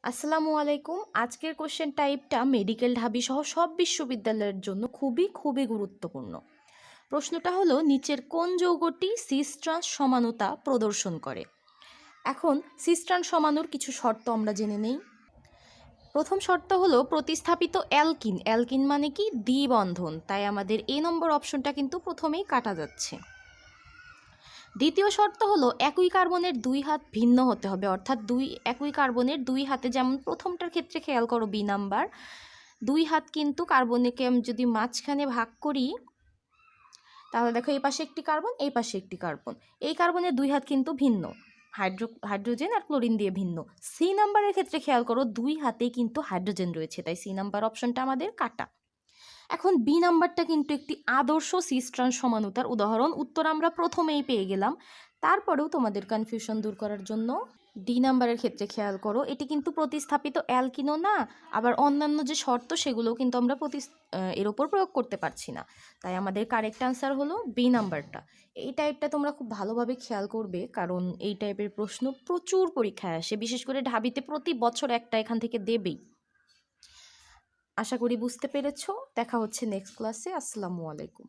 আসসালামু আলাইকুম। আজকের কোশ্চেন টাইপটা মেডিকেল ঢাবি সহ সব বিশ্ববিদ্যালয়ের জন্য খুবই গুরুত্বপূর্ণ। প্রশ্নটা হলো নিচের কোন যৌগটি সিস ট্রান্স সমানতা প্রদর্শন করে। এখন সিস ট্রান্স সমানুর কিছু শর্ত আমরা জেনে নেই। প্রথম শর্ত হলো প্রতিস্থাপিত অ্যালকিন। অ্যালকিন মানে কি দ্বিবন্ধন, তাই আমাদের এ নম্বর অপশনটা কিন্তু প্রথমেই কাটা যাচ্ছে। দ্বিতীয় শর্ত হলো একই কার্বনের দুই হাত ভিন্ন হতে হবে, অর্থাৎ একই কার্বনের দুই হাতে, যেমন প্রথমটার ক্ষেত্রে খেয়াল করো বি নাম্বার, দুই হাত কিন্তু কার্বনকে আমি যদি মাঝখানে ভাগ করি তাহলে দেখো এই পাশে একটি কার্বন, এই পাশে একটি কার্বন, এই কার্বনের দুই হাত কিন্তু ভিন্ন, হাইড্রোজেন আর ক্লোরিন দিয়ে ভিন্ন। সি নাম্বারের ক্ষেত্রে খেয়াল করো দুই হাতেই কিন্তু হাইড্রোজেন রয়েছে, তাই সি নাম্বার অপশনটা আমাদের কাটা। এখন বি নাম্বারটা কিন্তু একটি আদর্শ সিস ট্রান্স সমানতার উদাহরণ, উত্তর আমরা প্রথমেই পেয়ে গেলাম। তারপরেও তোমাদের কনফিউশন দূর করার জন্য ডি নাম্বারের ক্ষেত্রে খেয়াল করো, এটি কিন্তু প্রতিস্থাপিত অ্যালকিনও না, আবার অন্যান্য যে শর্ত সেগুলোও কিন্তু আমরা এর ওপর প্রয়োগ করতে পারছি না, তাই আমাদের কারেক্ট আনসার হলো বি নাম্বারটা। এই টাইপটা তোমরা খুব ভালোভাবে খেয়াল করবে, কারণ এই টাইপের প্রশ্ন প্রচুর পরীক্ষায় আসে, বিশেষ করে ঢাবিতে প্রতি বছর একটা এখান থেকে দেবেই। আশা করি বুঝতে পেরেছো। দেখা হচ্ছে নেক্সট ক্লাসে। আসসালামু আলাইকুম।